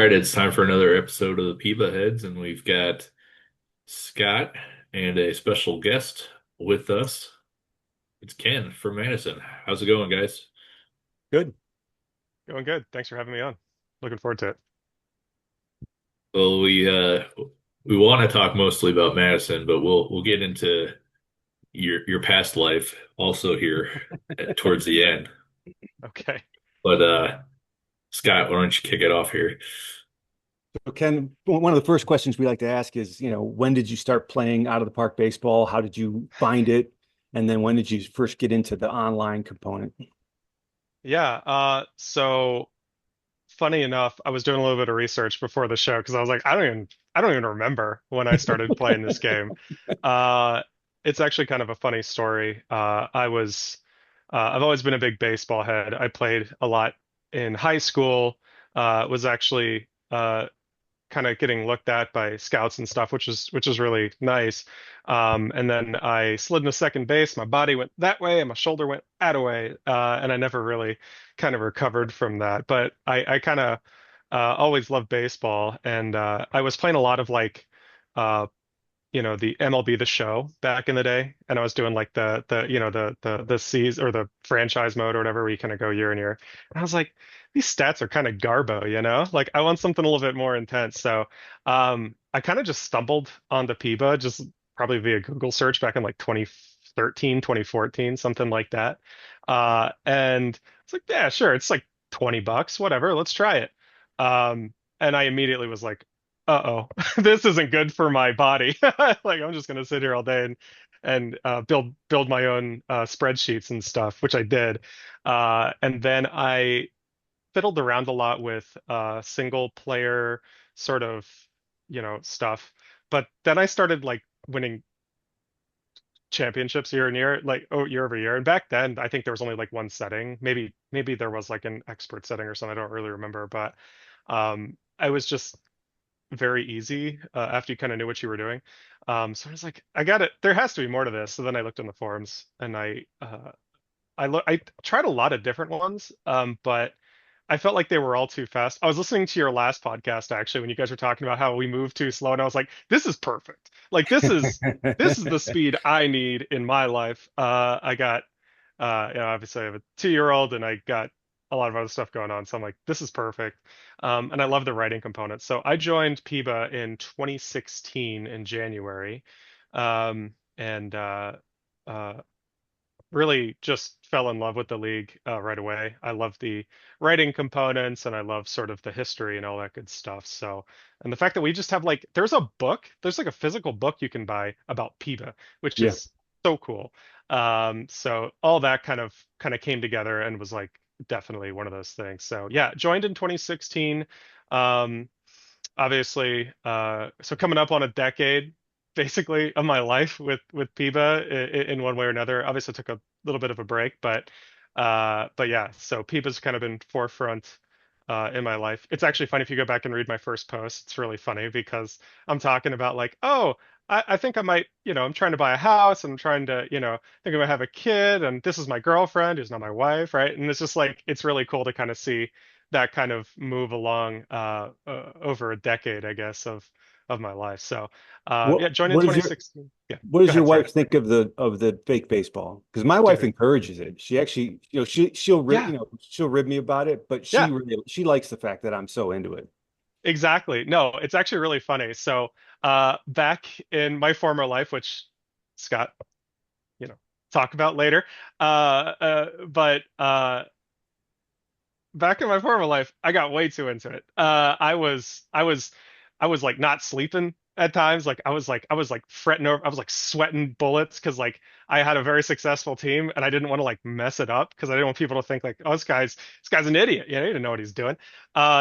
right, it's time for another episode of the PEBAheads, and we've got Scott and a special guest with us. It's Ken from Madison. How's it going, guys? Good. Going good. Thanks for having me on. Looking forward to it. Well, we want to talk mostly about Madison, but we'll get into your past life also here towards the end. Okay. But Scott, why don't you kick it off here? So Ken, one of the first questions we like to ask is, when did you start playing out of the park baseball? How did you find it? And then when did you first get into the online component? Yeah. So funny enough, I was doing a little bit of research before the show because I was like, I don't even remember when I started playing this game. Uh, it's actually kind of a funny story. I've always been a big baseball head. I played a lot in high school. Was actually kind of getting looked at by scouts and stuff, which is really nice. And then I slid into second base. My body went that way, and my shoulder went that way, and I never really kind of recovered from that. But I kind of always loved baseball, and I was playing a lot of uh, the MLB The Show back in the day, and I was doing like the season or the franchise mode or whatever, where you kind of go year and year. And I was like, these stats are kind of garbo, you know? Like I want something a little bit more intense. So I kind of just stumbled onto PEBA, just probably via Google search back in like 2013, 2014, something like that. And it's like, yeah, sure, it's like $20, whatever, let's try it. And I immediately was like, uh-oh, this isn't good for my body. Like I'm just gonna sit here all day and build my own spreadsheets and stuff, which I did. And then I fiddled around a lot with single player sort of, stuff. But then I started like winning championships year and year, like year over year. And back then, I think there was only like one setting. Maybe there was like an expert setting or something. I don't really remember, but I was just very easy after you kind of knew what you were doing. So I was like, I got it. There has to be more to this. So then I looked in the forums and I tried a lot of different ones, but I felt like they were all too fast. I was listening to your last podcast actually when you guys were talking about how we move too slow, and I was like, this is perfect. Like this is the speed I need in my life. I got obviously I have a 2-year-old and I got a lot of other stuff going on. So I'm like, this is perfect. And I love the writing component. So I joined PEBA in 2016 in January. And uh, Really just fell in love with the league right away. I love the writing components and I love sort of the history and all that good stuff. So, and the fact that we just have like, there's like a physical book you can buy about PEBA, which Yeah. is so cool. So all that kind of came together and was like definitely one of those things. So yeah, joined in 2016. Um, Obviously, so coming up on a decade basically of my life with PEBA in one way or another. Obviously took a little bit of a break, but yeah, so PEBA's kind of been forefront in my life. It's actually funny if you go back and read my first post, it's really funny because I'm talking about like, oh, I think I might, I'm trying to buy a house and I'm trying to, think I'm gonna have a kid and this is my girlfriend who's not my wife, right? And it's just like it's really cool to kind of see that kind of move along over a decade, I guess, of my life. So What yeah, joined in what is your 2016. Yeah, what go does your ahead. Sorry, wife think of the fake baseball? Because my wife dude. encourages it. She actually, Yeah, she'll rib me about it, but yeah, she likes the fact that I'm so into it. exactly. No, it's actually really funny. So back in my former life, which Scott, you know, talk about later, but back in my former life, I got way too into it. I was like not sleeping at times. Like I was like fretting over. I was like sweating bullets because like I had a very successful team and I didn't want to like mess it up because I didn't want people to think like, oh, this guy's an idiot. You know, he didn't know what he's doing.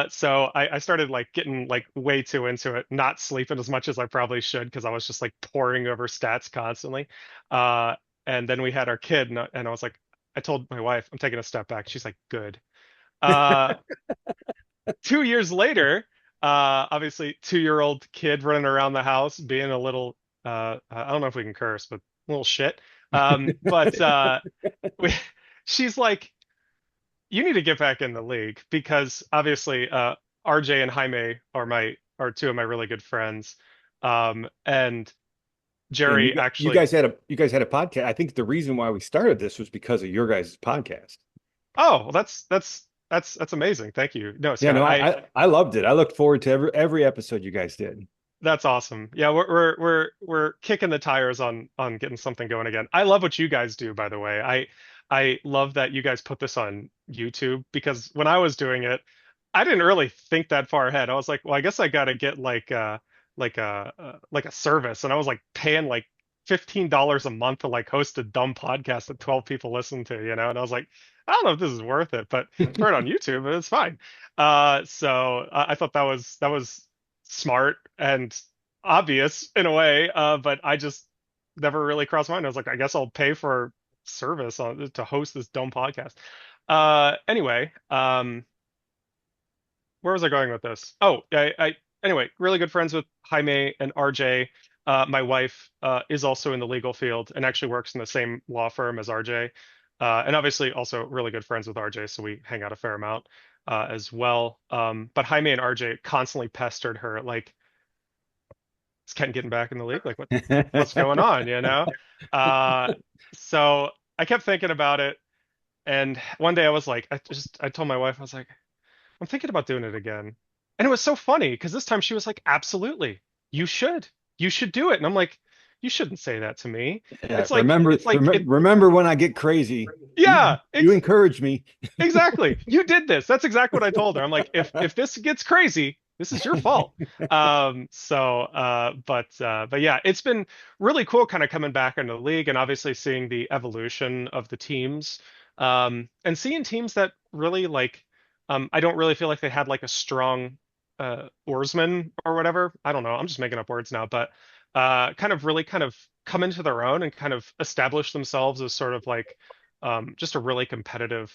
So I started like getting like way too into it, not sleeping as much as I probably should because I was just like poring over stats constantly. Uh, and then we had our kid and I was like, I told my wife, I'm taking a step back. She's like, good. Uh, 2 years later, obviously 2-year-old kid running around the house being a little, I don't know if we can curse, but a little shit. But we, she's like, you need to get back in the league because obviously, RJ and Jaime are two of my really good friends. And And Jerry you actually. guys had a podcast. I think the reason why we started this was because of your guys' podcast. Oh, well, that's amazing. Thank you. No, Yeah, Scott, no, I loved it. I looked forward to every episode you guys did. that's awesome. Yeah, we're kicking the tires on getting something going again. I love what you guys do, by the way. I love that you guys put this on YouTube because when I was doing it, I didn't really think that far ahead. I was like, well, I guess I gotta get like a service, and I was like paying like $15 a month to like host a dumb podcast that 12 people listen to, you know? And I was like, I don't know if this is worth it, but for it on YouTube, it's fine. So I thought that was smart and obvious in a way, but I just never really crossed my mind. I was like, I guess I'll pay for service to host this dumb podcast. Anyway, where was I going with this? Oh, anyway, really good friends with Jaime and RJ. My wife is also in the legal field and actually works in the same law firm as RJ. And obviously also really good friends with RJ, so we hang out a fair amount as well. But Jaime and RJ constantly pestered her, like, is Ken getting back in the league? Like, what's going on, you know? Uh, so I kept thinking about it, and one day I was like, I told my wife, I was like, I'm thinking about doing it again. And it was so funny because this time she was like, absolutely, you should. You should do it. And I'm like, you shouldn't say that to me. Yeah, remember when I get crazy, Yeah, you encourage me. exactly. You did this. That's exactly what I told her. I'm like, if this gets crazy, this is your fault. But yeah, it's been really cool kind of coming back into the league and obviously seeing the evolution of the teams. And seeing teams that really like I don't really feel like they had like a strong oarsman or whatever. I don't know. I'm just making up words now, but kind of really kind of come into their own and kind of establish themselves as sort of like just a really competitive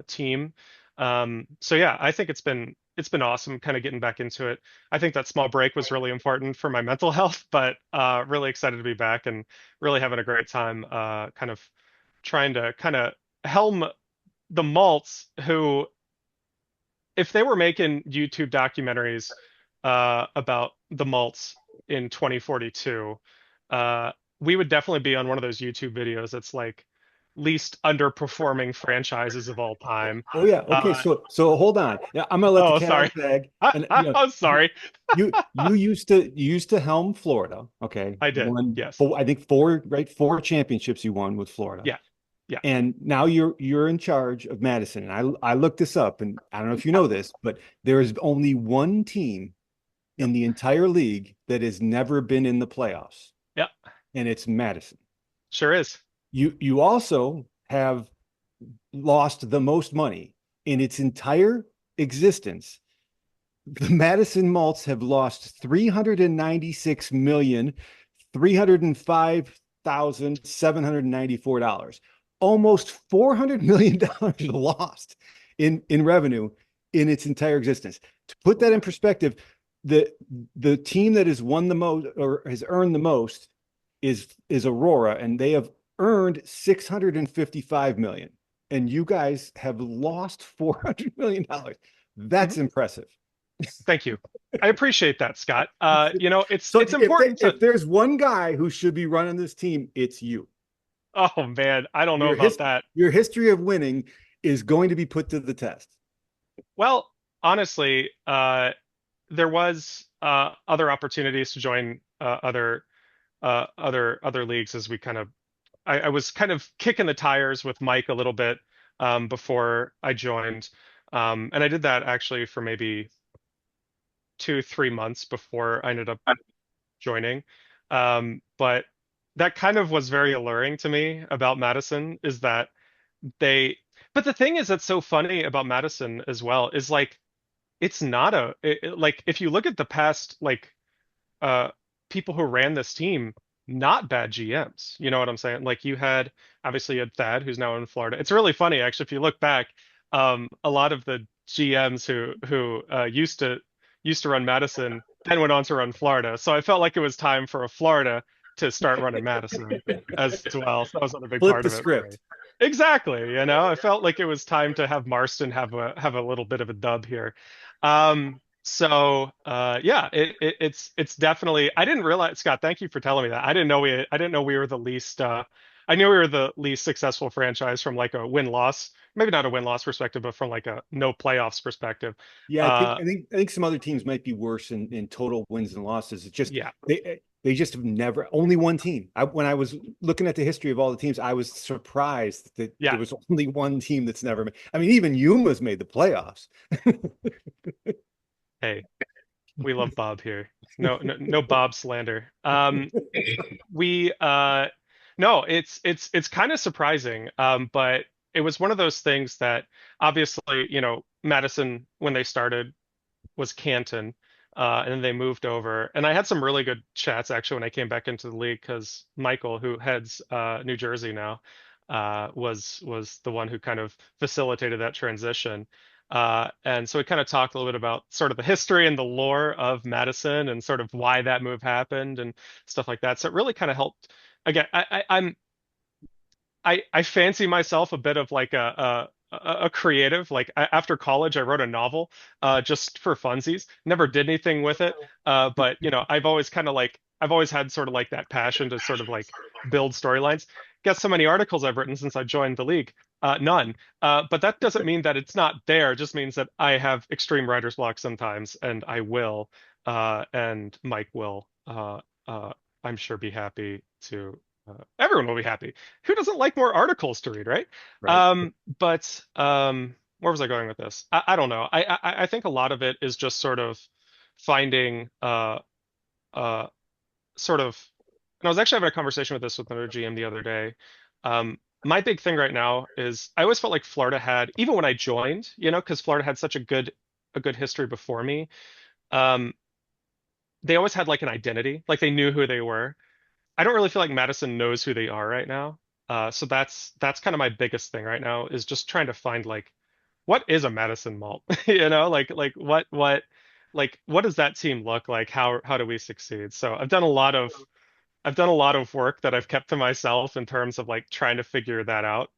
team. So yeah, I think it's been awesome kind of getting back into it. I think that small break was really important for my mental health, but really excited to be back and really having a great time kind of trying to kind of helm the Malts who if they were making YouTube documentaries about the Malts in 2042, uh, we would definitely be on one of those YouTube videos that's like least underperforming franchises of all time. Oh yeah. Okay. Uh, So hold on. Yeah, I'm gonna let the oh, cat out sorry. of the bag. And I'm sorry. you used to helm Florida. Okay. I You did. won Yes. four, I think four, right? Four championships you won with Florida. Yeah. Yeah. And now you're in charge of Madison. And I looked this up, and I don't know if you Yeah. know this, but there is only one team Yep. in the entire league that has never been in the playoffs, Yep. and it's Madison. Sure is. You also have lost the most money in its entire existence. The Madison Malts have lost 396,305,794 dollars, almost $400 million lost in revenue in its entire existence. To put that in perspective, the the team that has won the most or has earned the most is Aurora, and they have earned 655 million, and you guys have lost $400 million. Mhm. That's impressive. Thank you. I appreciate that, Scott. It's So it's important if to. there's one guy who should be running this team, it's you. Oh man, I don't know Your about his that. your history of winning is going to be put to the test. Well, honestly, there was other opportunities to join other leagues as we kind of I was kind of kicking the tires with Mike a little bit before I joined, and I did that actually for maybe 2, 3 months before I ended up joining. But that kind of was very alluring to me about Madison is that they. But the thing is that's so funny about Madison as well is like it's not like if you look at the past like uh people who ran this team, not bad GMs. You know what I'm saying? Like you had Thad, who's now in Florida. It's really funny actually if you look back, a lot of the GMs who used to run Madison then went on to run Florida. So I felt like it was time for a Florida to start running Madison as well. So that was not a big Flip part the of it for me. script. Exactly, I felt like it was time to have Marston have a little bit of a dub here. Yeah, it's definitely. I didn't realize, Scott. Thank you for telling me that. I didn't know we were the least. I knew we were the least successful franchise from like a win-loss, maybe not a win-loss perspective, but from like a no playoffs perspective. Yeah, Uh, I think some other teams might be worse in total wins and losses. It's just yeah, they just have never only one team. When I was looking at the history of all the teams, I was surprised that there yeah. was only one team that's never made. I mean, even Yuma's made the playoffs. Hey, we love Bob here. No, no, no Bob slander. We no, it's kind of surprising. But it was one of those things that obviously, Madison when they started was Canton, and then they moved over. And I had some really good chats actually when I came back into the league because Michael, who heads New Jersey now, was the one who kind of facilitated that transition. And so we kind of talked a little bit about sort of the history and the lore of Madison and sort of why that move happened and stuff like that. So it really kind of helped. Again, I fancy myself a bit of like a creative. Like after college, I wrote a novel just for funsies. Never did anything with it. But I've always had sort of like that passion to sort of like build storylines. Guess how many articles I've written since I joined the league? None. But that doesn't mean that it's not there. It just means that I have extreme writer's block sometimes, and I will, and Mike will, I'm sure, be happy to. Everyone will be happy. Who doesn't like more articles to read, right? Right. Where was I going with this? I don't know. I think a lot of it is just sort of finding uh sort of. And I was actually having a conversation with this with another GM the other day. My big thing right now is I always felt like Florida had, even when I joined, because Florida had such a good history before me. Um, they always had like an identity, like they knew who they were. I don't really feel like Madison knows who they are right now. So that's kind of my biggest thing right now is just trying to find like what is a Madison malt? Like what does that team look like? How do we succeed? So I've done a lot of work that I've kept to myself in terms of like trying to figure that out.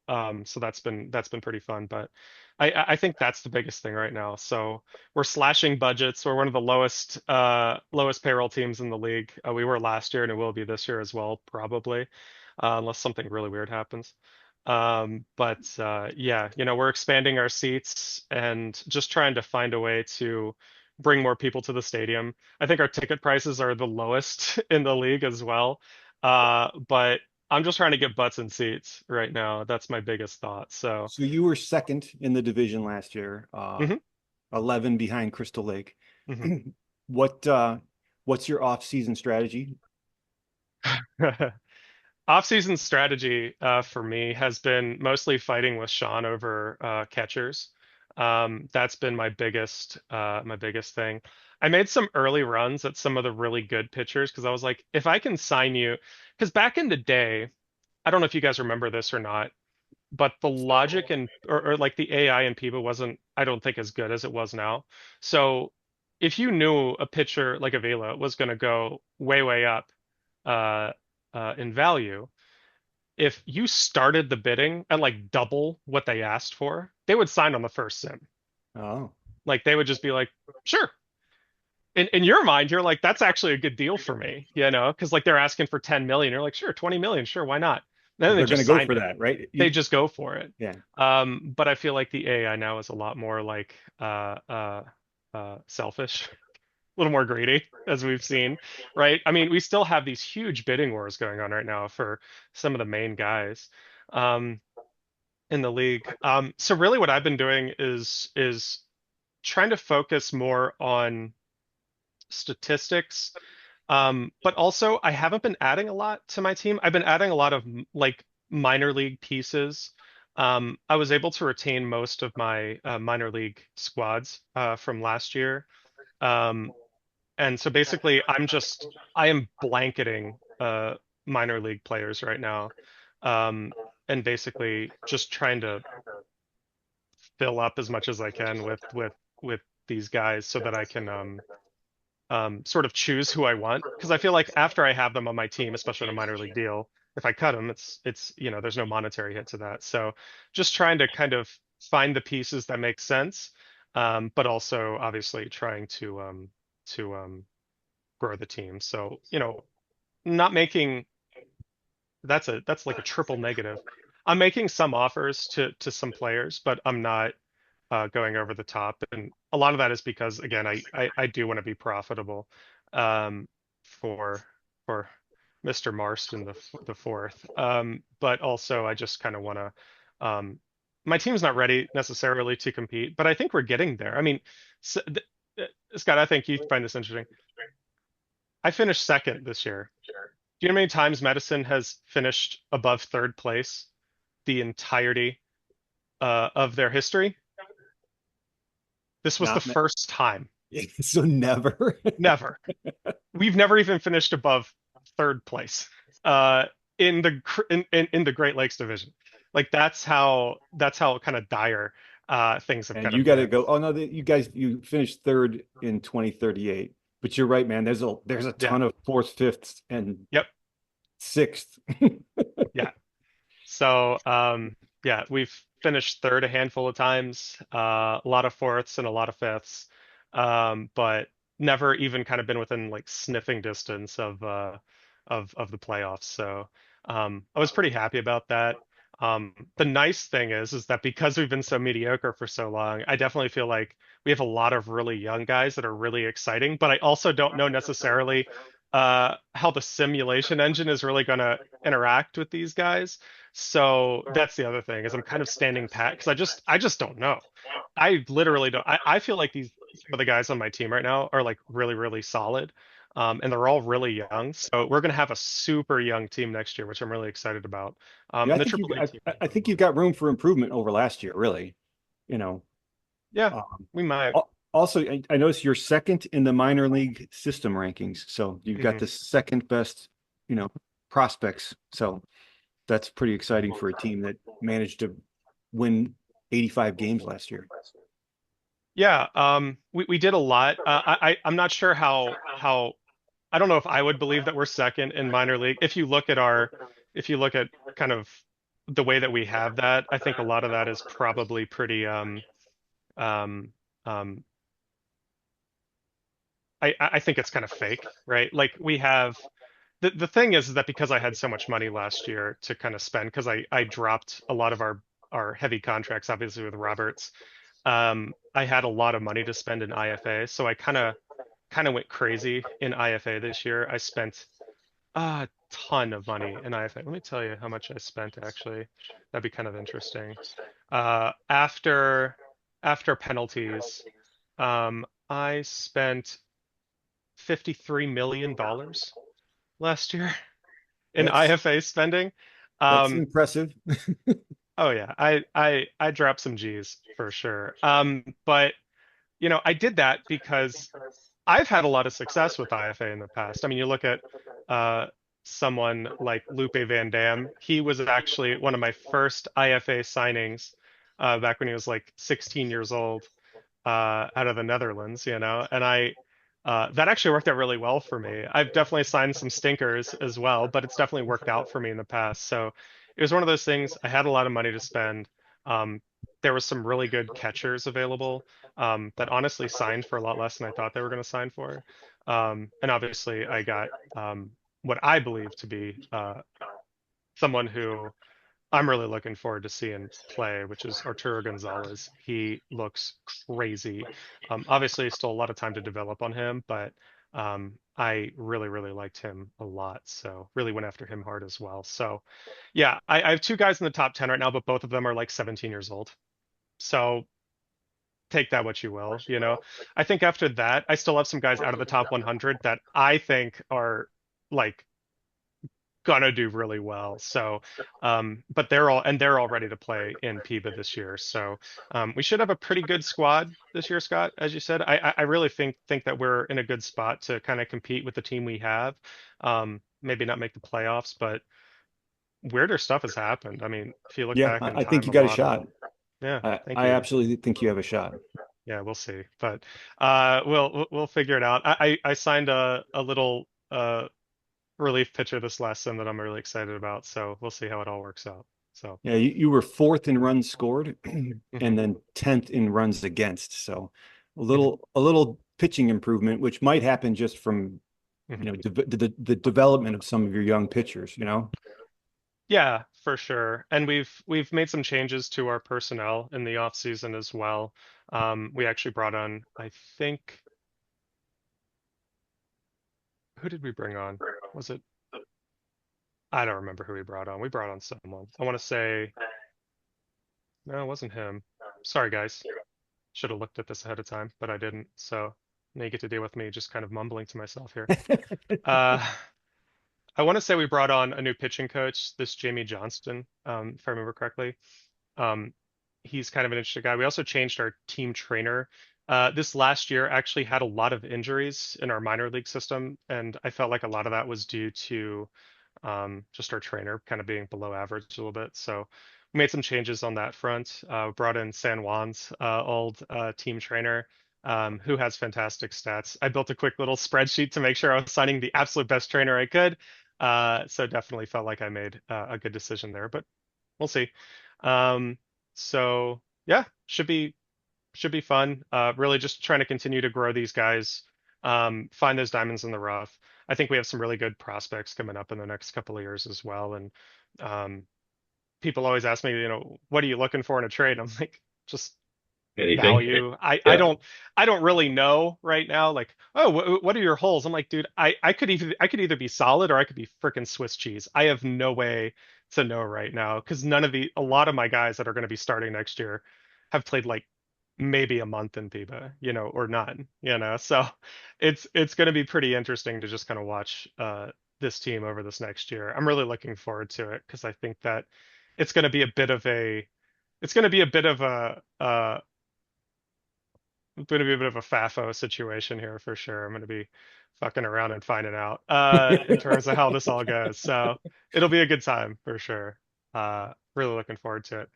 So that's been pretty fun. But I think that's the biggest thing right now. So we're slashing budgets. We're one of the lowest payroll teams in the league. We were last year and it will be this year as well, probably, unless something really weird happens. But yeah, we're expanding our seats and just trying to find a way to bring more people to the stadium. I think our ticket prices are the lowest in the league as well. But I'm just trying to get butts in seats right now. That's my biggest thought. So, So you were second in the division last year, mhm, 11 behind Crystal Lake. mhm. What what's your off-season strategy? Off-season strategy for me has been mostly fighting with Sean over catchers. That's been my biggest thing. I made some early runs at some of the really good pitchers because I was like, if I can sign you, because back in the day, I don't know if you guys remember this or not, but the logic and or like the AI in PEBA wasn't, I don't think, as good as it was now. So if you knew a pitcher like Avila was going to go way, way up uh, in value, if you started the bidding at like double what they asked for, they would sign on the first sim. Oh, Like they would just be like, sure. In your mind, you're like, that's actually a good deal for me, because like they're asking for 10 million. You're like, sure, 20 million, sure, why not? Then they they're going to just go signed for it. that, right? They just go for it. Yeah. But I feel like the AI now is a lot more like selfish, a little more greedy, as we've seen, right? I mean, we still have these huge bidding wars going on right now for some of the main guys. Um, in the league. So really what I've been doing is trying to focus more on statistics. But also I haven't been adding a lot to my team. I've been adding a lot of like minor league pieces. I was able to retain most of my minor league squads from last year. Um, and so basically I am blanketing minor league players right now. Um, and basically just trying to fill up as much as I can with these guys so that I can sort of choose who I want. Because I feel like after I have them on my team, especially on a minor league deal, if I cut him, there's no monetary hit to that. So just trying to kind of find the pieces that make sense, but also obviously trying to grow the team. So, not making that's like a triple negative. I'm making some offers to some players, but I'm not going over the top. And a lot of that is because, again, I do want to be profitable um, for for Mr. Marston the fourth. But also I just kind of want to. My team's not ready necessarily to compete, but I think we're getting there. I mean, s Scott, I think you find this interesting. I finished second this year. Do you know how many times Madison has finished above third place the entirety of their history? This was the Not first time. so never. Never. We've never even finished above third place uh, in the Great Lakes division. Like that's how kind of dire things have And kind you of got to been. go. Oh no, you guys, you finished third in 2038. But you're right, man. There's a Yeah. ton of fourth, fifth, and Yep. sixth. Yeah. So, yeah, we've finished third a handful of times, a lot of fourths and a lot of fifths, but never even kind of been within like sniffing distance of the playoffs. So, I was pretty happy about that. The nice thing is that because we've been so mediocre for so long, I definitely feel like we have a lot of really young guys that are really exciting, but I also don't know necessarily how the simulation engine is really going to interact with these guys. So that's the other thing is I'm kind of standing pat because I just don't know. I literally don't. I feel like these some of the guys on my team right now are like really, really solid. And they're all really young. So we're gonna have a super young team next year, which I'm really excited about. Yeah, And the Triple A team. I think you've got room for improvement over last year, really. You know, Yeah, um, we might. also, I noticed you're second in the minor league system rankings, so you've got Mhm. the second best, prospects. So that's pretty exciting for a team that managed to win 85 games last year. Yeah, we did a lot. I'm not sure how I don't know if I would believe that we're second in minor league. If you look at kind of the way that we have that, I think a lot of that is probably pretty um um I think it's kind of fake, right? Like we have the thing is that because I had so much money last year to kind of spend because I dropped a lot of our heavy contracts obviously with Roberts. I had a lot of money to spend in IFA, so I kind of went crazy in IFA this year. I spent a ton of money in IFA. Let me tell you how much I spent actually. That'd be kind of interesting. After penalties, I spent $53 million last year in That's IFA spending. that's Um, impressive. oh yeah, I dropped some G's for sure. But I did that because I've had a lot of success with IFA in the past. I mean, you look at uh, someone like Lupe Van Dam. He was actually one of my first IFA signings back when he was like 16 years old out of the Netherlands, and that actually worked out really well for me. I've definitely signed some stinkers as well, but it's definitely worked out for me in the past. So it was one of those things. I had a lot of money to spend. Um, there was some really good catchers available that honestly signed for a lot less than I thought they were going to sign for. And obviously, I got what I believe to be someone who I'm really looking forward to seeing play, which is Arturo Gonzalez. He looks crazy. Obviously, still a lot of time to develop on him, but I really, really liked him a lot. So really went after him hard as well. So yeah, I have two guys in the top 10 right now, but both of them are like 17 years old. So take that what you will, I think after that, I still have some guys out of the top 100 that I think are like gonna do really well. So, but they're all ready to play in PEBA this year. So, we should have a pretty good squad this year, Scott. As you said, I really think that we're in a good spot to kind of compete with the team we have. Maybe not make the playoffs, but weirder stuff has happened. I mean, if you look Yeah, back in I think time, you a got a lot of shot. yeah. Thank I you. absolutely think you have a shot. Yeah, we'll see. But we'll figure it out. I signed a little relief pitcher this last sim that I'm really excited about. So we'll see how it all works out. So Yeah, you were fourth in runs scored mhm, and then 10th in runs against. So mhm, a little pitching improvement, which might happen just from, mhm. the development of some of your young pitchers, Yeah, for sure. And we've made some changes to our personnel in the off season as well. We actually brought on, I think, who did we bring on? Was it? I don't remember who we brought on. We brought on someone. I want to say, no, it wasn't him. Sorry, guys. Should have looked at this ahead of time, but I didn't. So now you get to deal with me just kind of mumbling to myself here. Uh, I want to say we brought on a new pitching coach, this Jamie Johnston, if I remember correctly. Um, he's kind of an interesting guy. We also changed our team trainer. This last year actually had a lot of injuries in our minor league system, and I felt like a lot of that was due to just our trainer kind of being below average a little bit. So we made some changes on that front. Brought in San Juan's old team trainer, who has fantastic stats. I built a quick little spreadsheet to make sure I was signing the absolute best trainer I could. So definitely felt like I made a good decision there, but we'll see. Um, so yeah, should be fun. Really just trying to continue to grow these guys, find those diamonds in the rough. I think we have some really good prospects coming up in the next couple of years as well. And um, people always ask me, what are you looking for in a trade? I'm like, just Anything? value. I Yeah. don't really know right now. Like, oh, what are your holes? I'm like, dude, I could either be solid or I could be freaking Swiss cheese. I have no way to know right now because a lot of my guys that are going to be starting next year have played like maybe a month in PEBA, or none, So it's going to be pretty interesting to just kind of watch this team over this next year. I'm really looking forward to it because I think that it's going to be a bit of a it's going to be a bit of a it's going to be a bit of a FAFO situation here for sure. I'm going to be fucking around and finding out in terms of how this all goes. So it'll be a good time for sure. Really looking forward to it.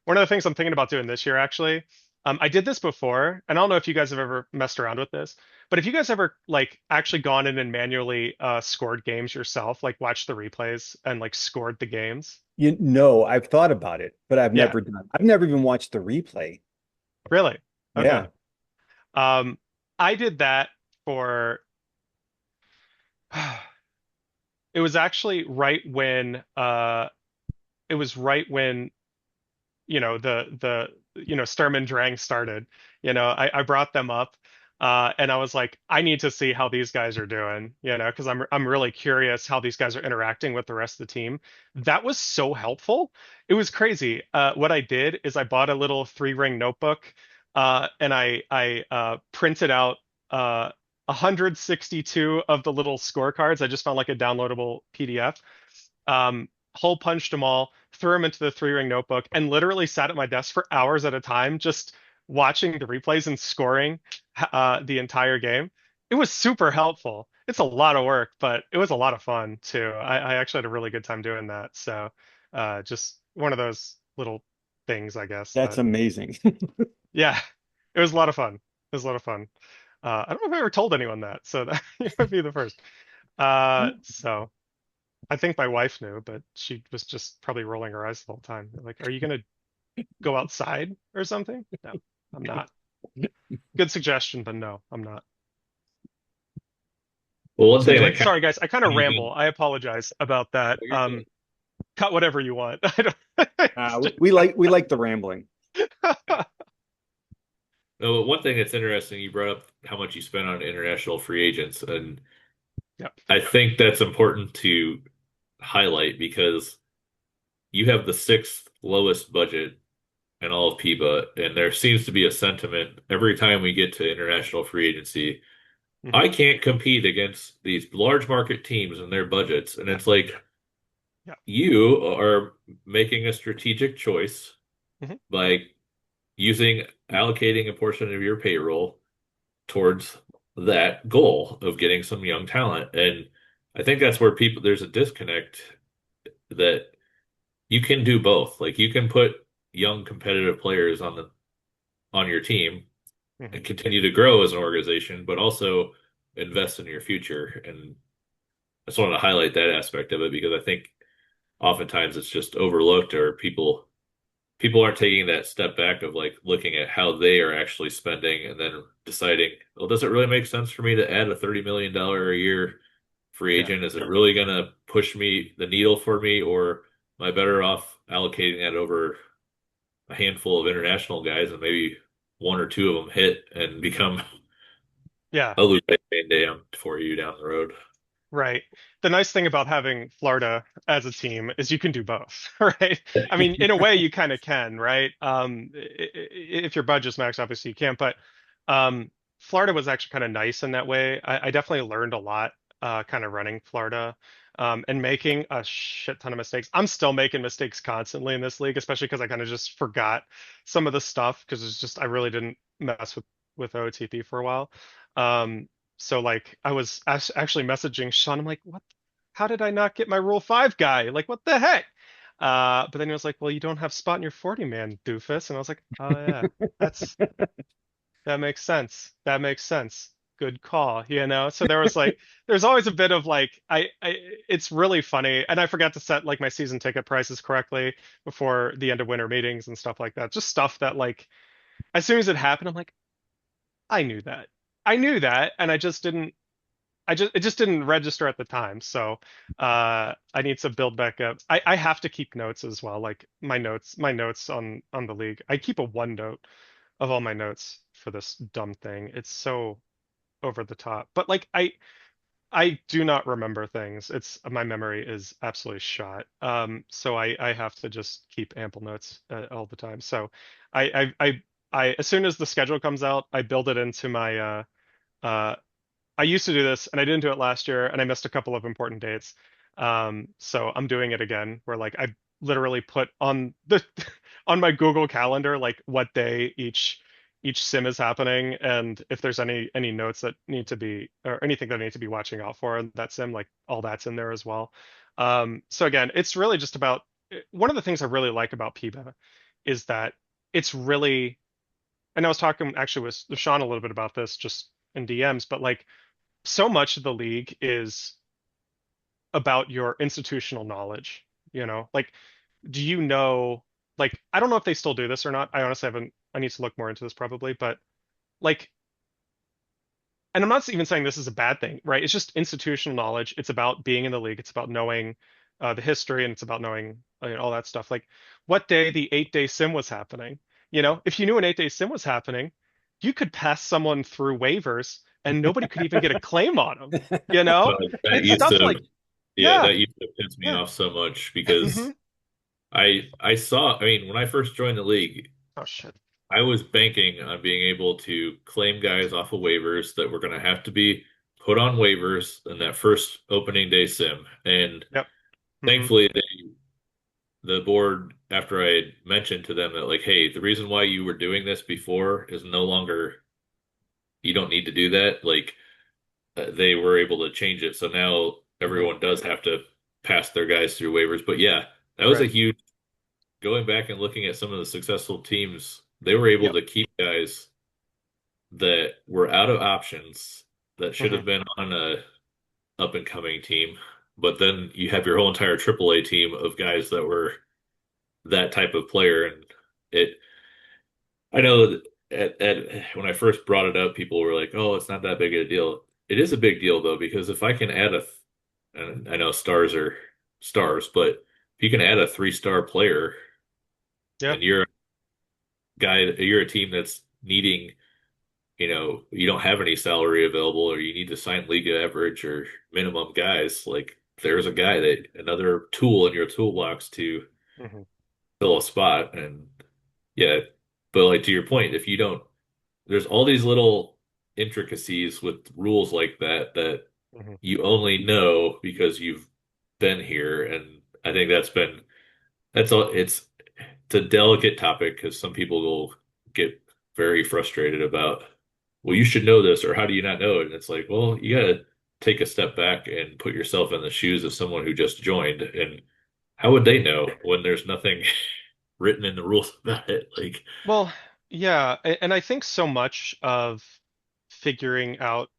One of the things I'm thinking about doing this year, actually, I did this before, and I don't know if you guys have ever messed around with this, but if you guys ever like actually gone in and manually scored games yourself, like watched the replays and like scored the games. I've thought about it, but Yeah, I've never even watched the replay. really. Okay. Yeah. Um, I did that for it was actually right when it was right when Sturm and Drang started. I brought them up and I was like, I need to see how these guys are doing, because I'm really curious how these guys are interacting with the rest of the team. That was so helpful. It was crazy. What I did is I bought a little three-ring notebook and I printed out 162 of the little scorecards. I just found like a downloadable PDF. Hole punched them all, threw them into the three-ring notebook, and literally sat at my desk for hours at a time, just watching the replays and scoring the entire game. It was super helpful. It's a lot of work, but it was a lot of fun too. I actually had a really good time doing that. So just one of those little things, I guess. That's That amazing. yeah, it was a lot of fun. It was a lot of fun. I don't know if I ever told anyone that, so that you might be the first. So. I think my wife knew, but she was just probably rolling her eyes the whole time. Like, are you gonna go outside or something? No, I'm not. Good suggestion, but no, I'm not. Well, one So thing anyway, that kind sorry guys, I kind of of ramble. I apologize about that. Cut whatever you want. I don't. It's just- We like the rambling. no, one thing that's interesting, you brought up how much you spent on international free agents, and Yeah. I think that's important to highlight because you have the sixth lowest budget in all of PEBA, and there seems to be a sentiment every time we get to international free agency. Hmm. I can't compete against these large market teams and their budgets, and it's like Yeah. you are making a strategic choice Hmm. by allocating a portion of your payroll towards that goal of getting some young talent. And I think that's where there's a disconnect that you can do both. Like you can put young competitive players on your team Hmm. and continue to grow as an organization, but also invest in your future. And just wanted to highlight that aspect of it because I think oftentimes it's just overlooked or people aren't taking that step back of like looking at how they are actually spending and then deciding, well, does it really make sense for me to add a $30 million a year free Yeah. agent? Is it really going to push me the needle for me, or am I better off allocating that over a handful of international guys and maybe one or two of them hit and become Yeah. a Lupe Dam for you down the road? Right. The nice thing about having Florida as a team is you can do both, right? I mean, in a way, you kind of can, right? If your budget's maxed, obviously you can't. But Florida was actually kind of nice in that way. I definitely learned a lot, kind of running Florida, and making a shit ton of mistakes. I'm still making mistakes constantly in this league, especially because I kind of just forgot some of the stuff because it's just I really didn't mess with OTP for a while. Um, so like I was actually messaging Sean. I'm like, what? How did I not get my Rule 5 guy? Like, what the heck? But then he was like, well, you don't have spot in your 40 man, doofus. And I was like, oh yeah, that's that makes sense. That makes sense. Good call, you know? So there was like there's always a bit of like I it's really funny. And I forgot to set like my season ticket prices correctly before the end of winter meetings and stuff like that. Just stuff that like as soon as it happened, I'm like, I knew that. I knew that, and I just it just didn't register at the time. So I need to build back up. I have to keep notes as well, like my notes on the league. I keep a OneNote of all my notes for this dumb thing. It's so over the top. But like I do not remember things. It's my memory is absolutely shot. So I have to just keep ample notes all the time. So I as soon as the schedule comes out, I build it into my uh I used to do this and I didn't do it last year and I missed a couple of important dates. So I'm doing it again where like I literally put on the on my Google Calendar like what day each sim is happening and if there's any notes that need to be or anything that I need to be watching out for in that sim, like all that's in there as well. So again, it's really just about one of the things I really like about PEBA is that it's really and I was talking actually with Sean a little bit about this just in DMs, but like so much of the league is about your institutional knowledge, you know? Like, do you know, like, I don't know if they still do this or not. I honestly haven't, I need to look more into this probably, but like, and I'm not even saying this is a bad thing, right? It's just institutional knowledge. It's about being in the league. It's about knowing the history and it's about knowing all that stuff. Like what day the 8 day sim was happening. You know, if you knew an 8 day sim was happening, you could pass someone through waivers and nobody could even get a claim on them. You know, But that it's used stuff to, like, yeah, yeah, that used to piss me yeah, off so much because hmm I saw, I mean, when I first joined the league, oh shit, I was banking on being able to claim guys off of waivers that were going to have to be put on waivers in that first opening day sim. And yep, hmm thankfully, the board, after I had mentioned to them that, like, hey, the reason why you were doing this before is no longer, you don't need to do that. Like, they were able to change it. So now hmm everyone does have to pass their guys through waivers. But yeah, that was a right, huge, going back and looking at some of the successful teams, they were able yep, to keep guys that were out of options that should hmm have been on a up and coming team. But then you have your whole entire AAA team of guys that were that type of player. And it, I know that when I first brought it up, people were like, "Oh, it's not that big of a deal." It is a big deal though, because if I can add and I know stars are stars, but if you can add a 3-star player yeah, and you're a team that's needing, you don't have any salary available or you need to sign league average or minimum guys, like there's a guy that another tool in your toolbox to hmm fill a spot. And yeah, but like to your point, if you don't, there's all these little intricacies with rules like that that hmm you only know because you've been here. And I think that's all. It's a delicate topic because some people will get very frustrated about, well, you should know this, or how do you not know it? And it's like, well, you got to take a step back and put yourself in the shoes of someone who just joined. And how would they know when there's nothing written in the rules about it? Like, well, yeah, and I think so much of figuring out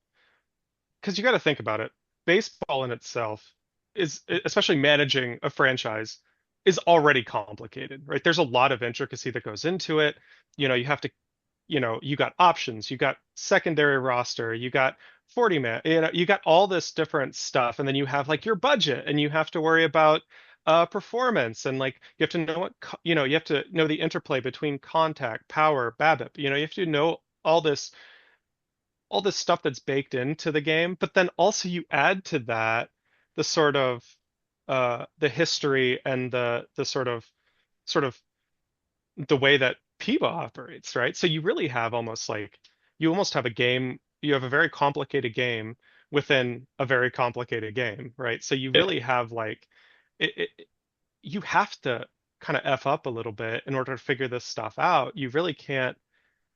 because you got to think about it. baseball in itself is, especially managing a franchise, is already complicated, right? There's a lot of intricacy that goes into it. You have to, you got options, you got secondary roster, you got 40 man, you got all this different stuff, and then you have like your budget, and you have to worry about performance, and like you have to know you have to know the interplay between contact, power, BABIP. You have to know all this stuff that's baked into the game, but then also you add to that the sort of the history and the sort of the way that PEBA operates, right? So you really have almost like you almost have a game, you have a very complicated game within a very complicated game, right? So you Yeah. really have like you have to kind of F up a little bit in order to figure this stuff out. You really can't.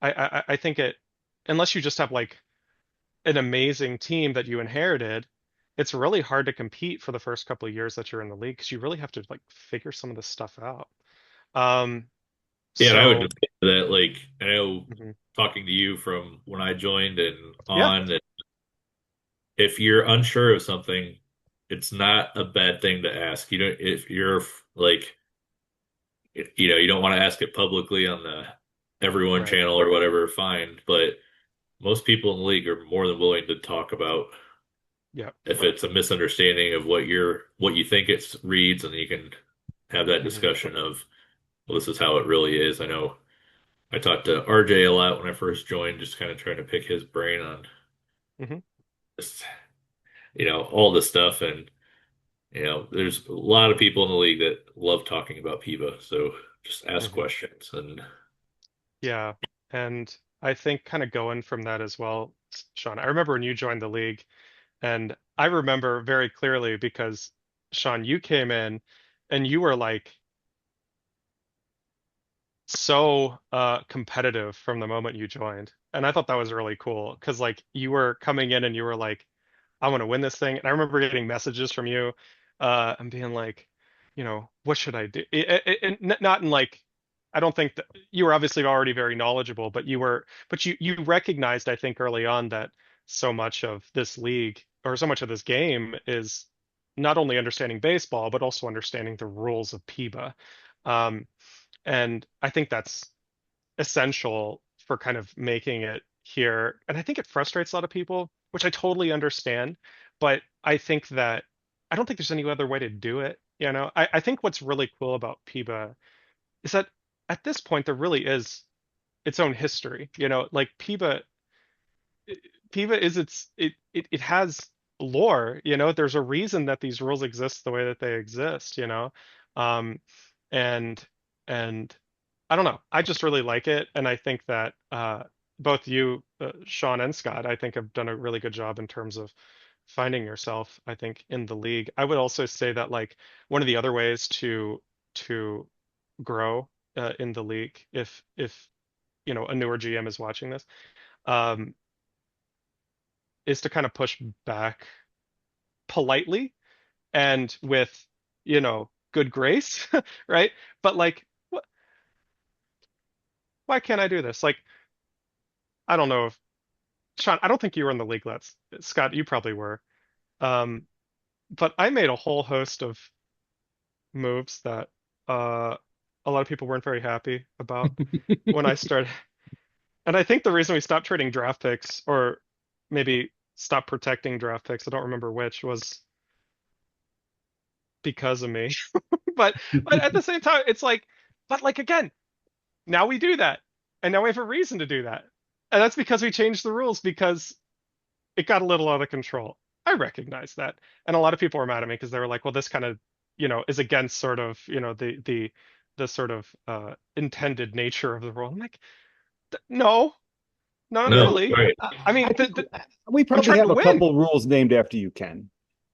I think it unless you just have like an amazing team that you inherited, it's really hard to compete for the first couple of years that you're in the league because you really have to like figure some of this stuff out. Um, Yeah, and I would so just say that, like, I know mhm. talking to you from when I joined and Yeah, on, that if you're unsure of something, it's not a bad thing to ask. You don't, if you're like, you don't want to ask it publicly on the everyone right. channel or whatever, fine. But most people in the league are more than willing to talk about Yeah. if it's a misunderstanding of what you think it reads, and you can have that Hmm. discussion of, well, this is how it really is. I know I talked to RJ a lot when I first joined, just kind of trying to pick his brain on Hmm. just, all this stuff. And, there's a lot of people in the league that love talking about PEBA. So just ask Hmm. questions. And Yeah. And I think kind of going from that as well, Sean, I remember when you joined the league, and I remember very clearly because Sean, you came in and you were like so competitive from the moment you joined. And I thought that was really cool because like you were coming in and you were like, I want to win this thing. And I remember getting messages from you and being like, what should I do? And not in like, I don't think that you were obviously already very knowledgeable, but you recognized, I think, early on that so much of this league or so much of this game is not only understanding baseball, but also understanding the rules of PEBA. Um, and I think that's essential for kind of making it here. And I think it frustrates a lot of people, which I totally understand. But I don't think there's any other way to do it. I think what's really cool about PEBA is that at this point, there really is its own history. Like PEBA is it has lore. There's a reason that these rules exist the way that they exist. Um, and and I don't know. I just really like it, and I think that both you, Sean and Scott, I think have done a really good job in terms of finding yourself, I think, in the league. I would also say that like one of the other ways to grow in the league, if a newer GM is watching this, um, is to kind of push back politely and with good grace, right? But like, why can't I do this? Like, I don't know if Sean, I don't think you were in the leaguelets. Scott, you probably were. Um, but I made a whole host of moves that uh, a lot of people weren't very happy about when I started. And I think the reason we stopped trading draft picks, or maybe stopped protecting draft picks, I don't remember which, was because of me. But at the same time, it's like, but like again, now we do that, and now we have a reason to do that, and that's because we changed the rules because it got a little out of control. I recognize that. And a lot of people were mad at me because they were like, well, this kind of, is against sort of, the sort of intended nature of the rule. I'm like, no, not no, really. right. I I mean, think we I'm probably trying to have a win. couple rules named after you, Ken.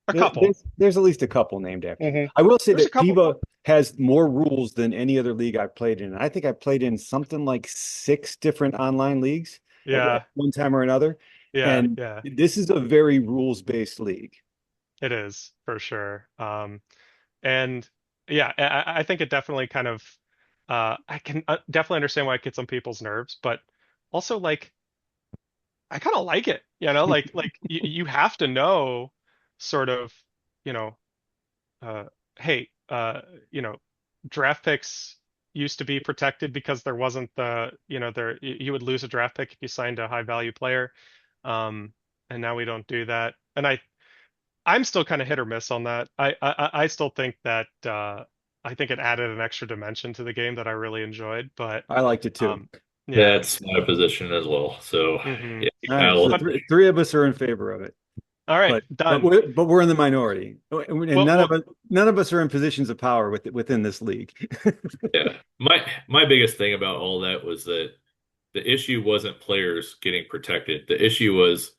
A couple. There's at least a couple named after you. Hmm. I will say There's a that couple. PEBA has more rules than any other league I've played in. I think I played in something like six different online leagues at Yeah, one time or another. yeah, And yeah. this is a very rules-based league. It is for sure. And yeah, I think it definitely kind of, I can definitely understand why it gets on people's nerves, but also like I kind of like it, like you have to know sort of, you know, uh, hey, you know, draft picks used to be protected because there wasn't you would lose a draft pick if you signed a high value player. Um, and now we don't do that. And I'm still kind of hit or miss on that. I still think that I think it added an extra dimension to the game that I really enjoyed. But I liked it too. um, yeah. That's my position as well. So Hmm. yeah, All right, so I'll, But three of us are in favor of it, all right, but done. we're in the minority, and Well, well, none of us are in positions of power within this league. yeah. My biggest thing about all that was that the issue wasn't players getting protected. The issue was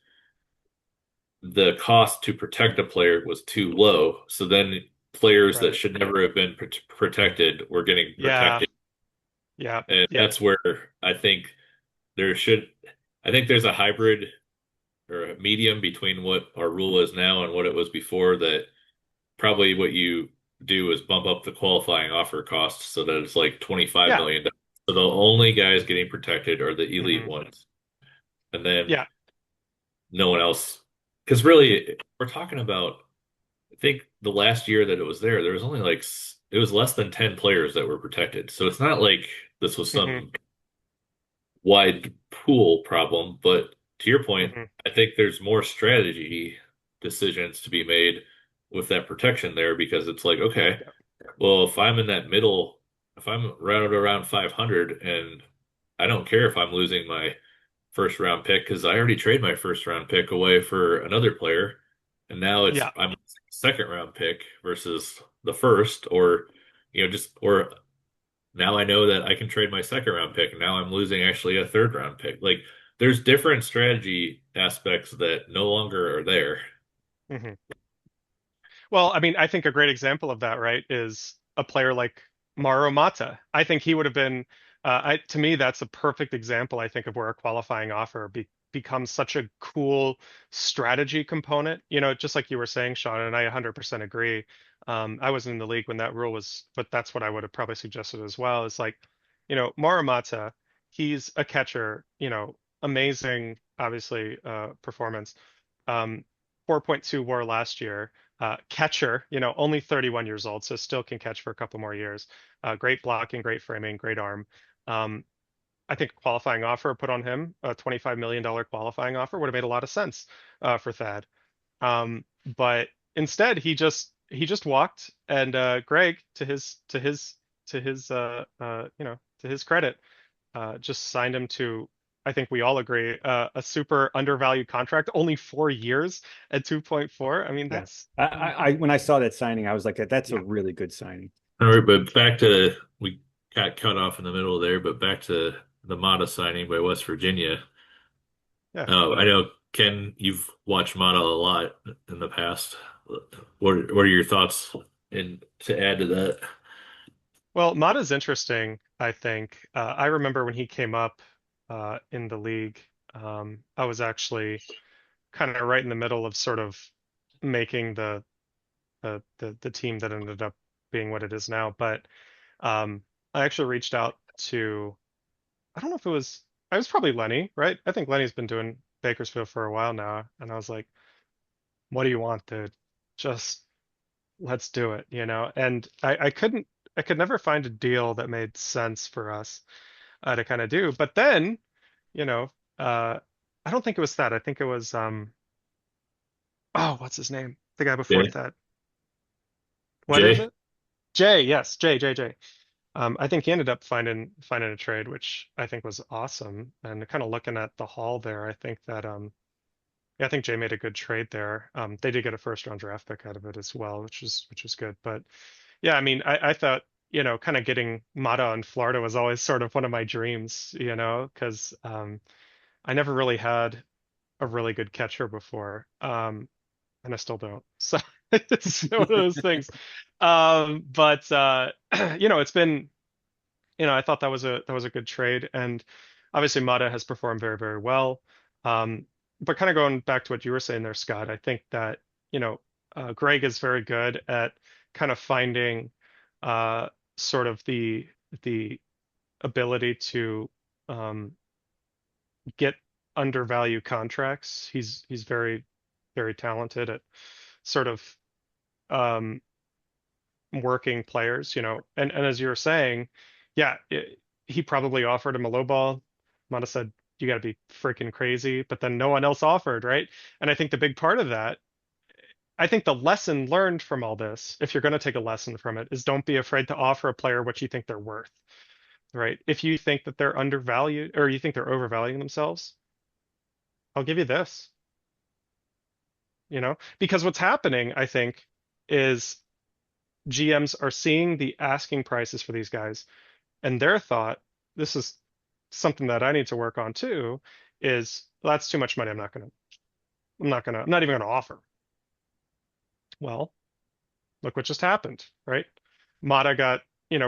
the cost to protect a player was too low. So then players that right. should never have been protected were getting Yeah, protected. yeah, And yeah. that's where I think there should, I think there's a hybrid or a medium between what our rule is now and what it was before that probably what you do is bump up the qualifying offer cost so that it's like 25 Yeah. million. So the only guys getting protected are the elite Hmm. ones. And then Yeah. no one else. Because really, we're talking about, I think the last year that it was there was only like, it was less than 10 players that were protected. So it's not like this was Hmm. some wide pool problem. But to your point, Hmm. I think there's more strategy decisions to be made with that protection there because it's like, okay, Yeah. well, if I'm in that middle, if I'm right around 500 and I don't care if I'm losing my first round pick because I already traded my first round pick away for another player. And now Yeah. I'm second round pick versus the first, or just or now I know that I can trade my second round pick and now I'm losing actually a third round pick. Like there's different strategy aspects that no longer are there. Hmm. Well, I mean, I think a great example of that, right, is a player like Mauro Mata. I think he would have been, to me, that's a perfect example, I think, of where a qualifying offer becomes such a cool strategy component. You know, just like you were saying, Sean, and I 100% agree. I was in the league when that rule was, but that's what I would have probably suggested as well. Is like, Mauro Mata, he's a catcher, amazing, obviously, performance. Um, 4.2 WAR last year, catcher, only 31 years old, so still can catch for a couple more years. Great blocking, great framing, great arm. Um, I think a qualifying offer put on him, a $25 million qualifying offer would have made a lot of sense for Thad. But instead, he just walked, and Greg, to his credit, just signed him to, I think we all agree, a super undervalued contract, only 4 years at 2.4. I mean, Yeah, that's when I saw that signing, I was like, that's a yeah, really good signing. All right, but back to we got cut off in the middle there, but back to the Mata signing by West Virginia. yeah. I know Ken, you've watched Mata a lot in the past. What are your thoughts in to add to that? Well, Mata's interesting, I think. I remember when he came up in the league, I was actually kind of right in the middle of sort of making the team that ended up being what it is now. But I actually reached out to, I don't know if I was probably Lenny, right? I think Lenny's been doing Bakersfield for a while now, and I was like, "What do you want, dude? Just let's do it, you know?" And I could never find a deal that made sense for us to kind of do. But then, you know, uh, I don't think it was that. I think it was oh, what's his name? The guy before Jay? that. What is Jay? it? Jay, yes, Jay. I think he ended up finding a trade, which I think was awesome. And kind of looking at the haul there, I think that yeah, I think Jay made a good trade there. They did get a first round draft pick out of it as well, which is good. But yeah, I mean, I thought, kind of getting Mata in Florida was always sort of one of my dreams, because I never really had a really good catcher before. And I still don't. So it's one of those things. But it's been, I thought that was a good trade, and obviously Mata has performed very, very well. But kind of going back to what you were saying there, Scott, I think that, Greg is very good at kind of finding uh, sort of the ability to um, get undervalued contracts. He's very, very talented sort of um, working players, and as you were saying, yeah, he probably offered him a low ball. Mata said, "You got to be freaking crazy," but then no one else offered, right? And I think the big part of that, I think the lesson learned from all this, if you're going to take a lesson from it, is don't be afraid to offer a player what you think they're worth, right? If you think that they're undervalued or you think they're overvaluing themselves, I'll give you this, because what's happening, I think, is GMs are seeing the asking prices for these guys, and their thought, this is something that I need to work on too, is well, that's too much money. I'm not even gonna offer. Well, look what just happened, right? Mata got,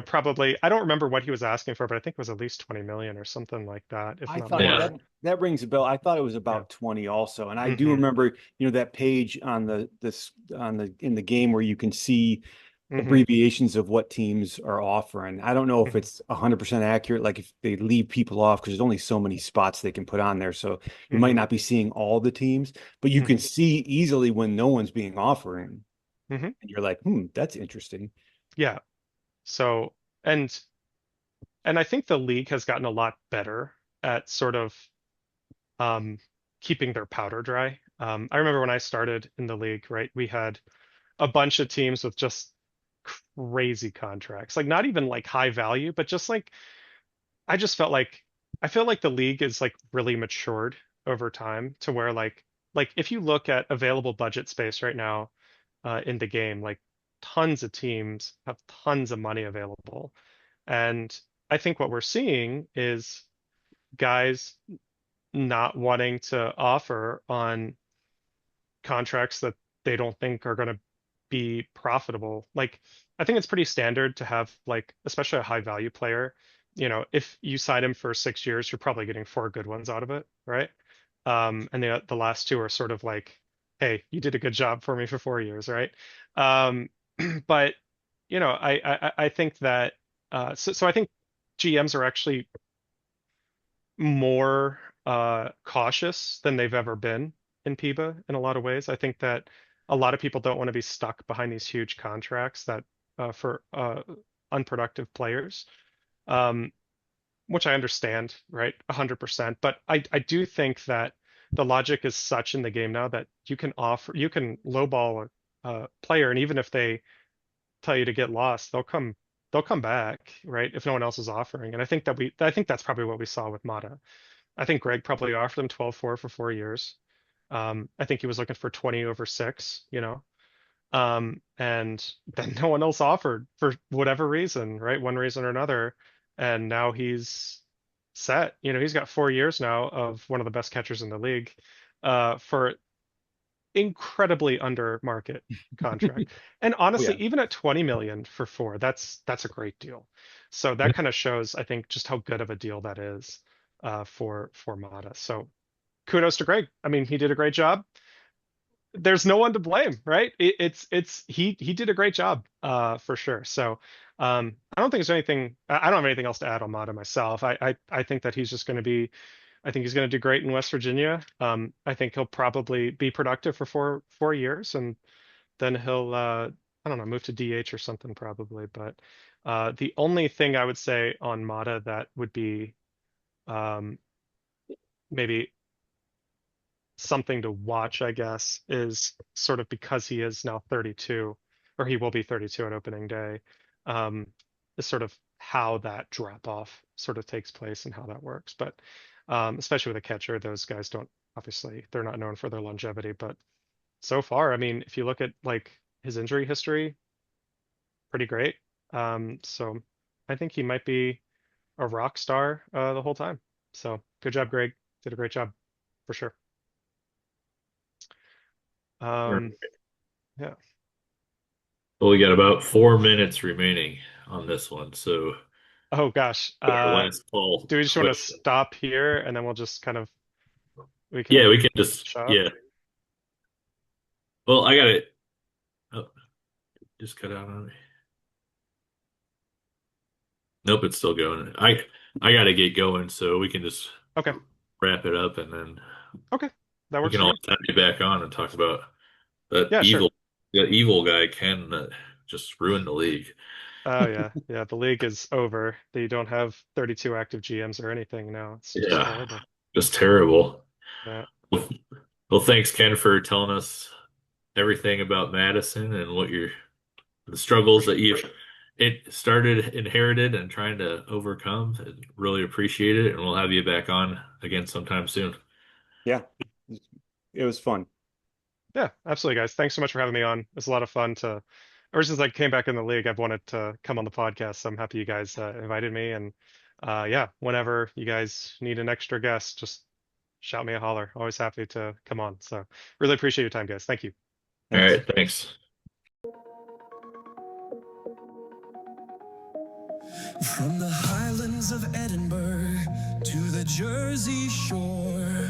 probably, I don't remember what he was asking for, but I think it was at least 20 million or something like that, if I not thought Yeah. that more. that rings a bell. I thought it was Yeah. about 20 also. And I do Hmm. remember, that page on the in the game where you can see Hmm. abbreviations of what teams are offering. I don't know if Hmm. it's 100% accurate, like if they leave people off because there's only so many spots they can put on there. So you might Hmm. not be seeing all the teams, but you can Hmm. see easily when no one's being offering. Hmm. And you're like, that's interesting. Yeah. So, and and I think the league has gotten a lot better at sort of um, keeping their powder dry. I remember when I started in the league, right? We had a bunch of teams with just crazy contracts, like not even like high value, but just like I just felt like I feel like the league is like really matured over time to where like if you look at available budget space right now in the game, like tons of teams have tons of money available. And I think what we're seeing is guys not wanting to offer on contracts that they don't think are going to be profitable. Like, I think it's pretty standard to have, like, especially a high value player, if you sign him for 6 years, you're probably getting four good ones out of it, right? And the last two are sort of like, hey, you did a good job for me for 4 years, right? Um, but I think that so I think GMs are actually more cautious than they've ever been in PEBA in a lot of ways. I think that a lot of people don't want to be stuck behind these huge contracts that for unproductive players, um, which I understand, right? 100%. But I do think that the logic is such in the game now that you can lowball a player, and even if they tell you to get lost, they'll come back, right? If no one else is offering. And I think that's probably what we saw with Mata. I think Greg probably offered him 12-4 for 4 years. I think he was looking for 20 over six, and then no one else offered for whatever reason, right? One reason or another. And now he's set. He's got 4 years now of one of the best catchers in the league for incredibly under market contract. And Oh honestly, yeah. even at 20 million for four, that's a great deal. So that kind of shows, I think, just how good of a deal that is for Mata. So kudos to Greg. I mean, he did a great job. There's no one to blame, right? He did a great job for sure. So I don't think there's anything. I don't have anything else to add on Mata myself. I think that he's just going to be. I think he's going to do great in West Virginia. I think he'll probably be productive for four years, and then he'll I don't know, move to DH or something probably. But the only thing I would say on Mata that would be um, maybe something to watch, I guess, is sort of because he is now 32, or he will be 32 on opening day, um, is sort of how that drop off sort of takes place and how that works. But especially with a catcher, those guys don't obviously they're not known for their longevity. But so far, I mean, if you look at like his injury history, pretty great. So I think he might be a rock star the whole time. So good job, Greg. Did a great job for sure. All Um, right. yeah. Well, we got about 4 minutes remaining on this one, so Oh gosh. our last call Do we just want to question. stop here and then we'll just kind of we Yeah, can we can just finish up? yeah. Well, I got it. Oh, just cut out on me. Nope, it's still going. I got to get going, so we can just Okay. wrap it up, and then Okay. That we works can for all me. have you back on and talk about that Yeah, sure. evil the evil guy Ken that just ruined the league. Oh yeah, yeah. The league is over. They don't have 32 active GMs or anything now. It's just Yeah, horrible. just terrible. Yeah. Well, thanks, Ken, for telling us everything about Madison and what the struggles that you it started inherited and trying to overcome. I really appreciate it, and we'll have you back on again sometime soon. Yeah, it was fun. Yeah, absolutely, guys. Thanks so much for having me on. It's a lot of fun to, ever since I came back in the league, I've wanted to come on the podcast. So I'm happy you guys invited me. And yeah, whenever you guys need an extra guest, just shout me a holler. Always happy to come on. So really appreciate your time, guys. Thank you. All Thanks. right, thanks. From the highlands of Edinburgh to the Jersey Shore,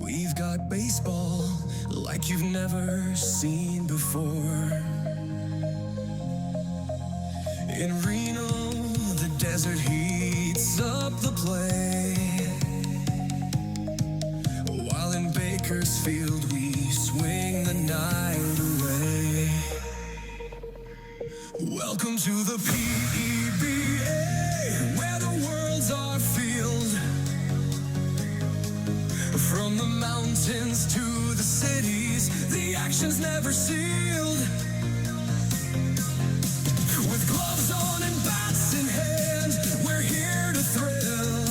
we've got baseball like you've never seen before. In Reno, the desert heats up the play, while in Bakersfield we swing the night away. Welcome to the PEBA, where the world's our field. From the mountains to the cities, the action's never sealed. With gloves on and bats in hand, we're here to thrill.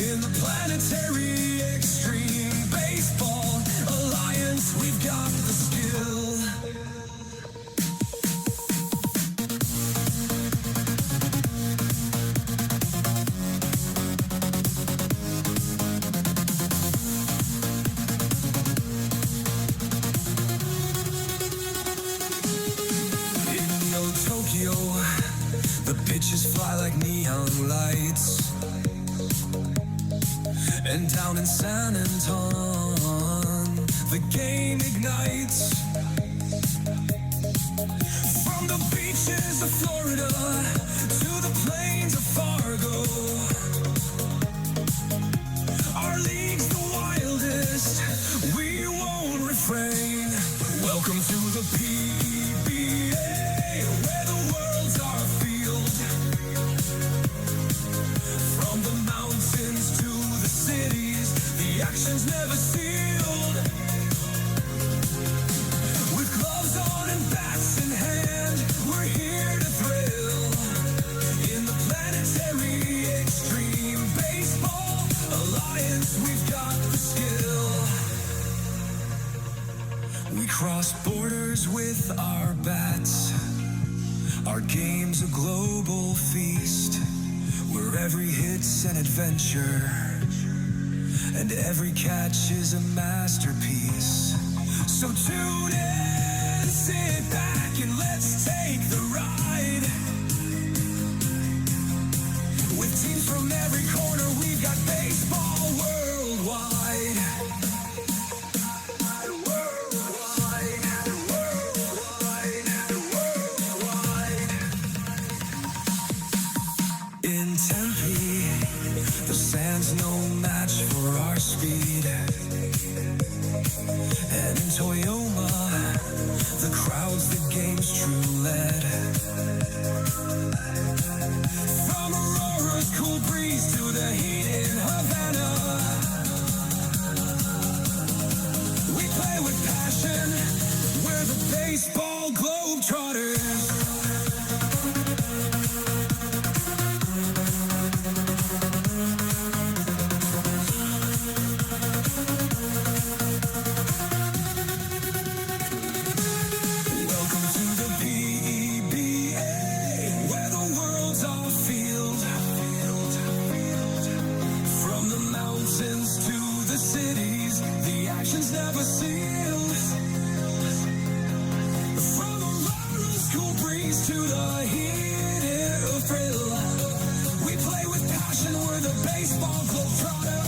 In the Planetary Extreme Baseball Alliance, we've got the skill. Tokyo, the pitches fly like neon lights. And down in San Antonio, the game ignites. From the beaches of Florida to the plains of Fargo, our league's the wildest, we won't refrain. Welcome to the PEBA, where the world's our field. From the mountains to the cities, the action's never sealed. With gloves on and bats in hand, we're here to thrill. In the Planetary Extreme Baseball Alliance, we've got the skill. We cross borders with our bats. Our game's a global feast, where every hit's an adventure, and every catch is a masterpiece. So tune in, sit back, and let's take the ride. With teams from every corner, we've got baseball worldwide. In Tempe, the sand's no match for our speed. And in Toyoma, the crowd's the game's true lead. From Aurora's cool breeze to the heat in Havana, we play with passion, we're the baseball globetrotters. Welcome to the PEBA, where the world's our field. From the mountains to the cities, the action's never sealed. From Aurora's cool breeze to the heat of thrill, we play with passion, we're the baseball globetrotters.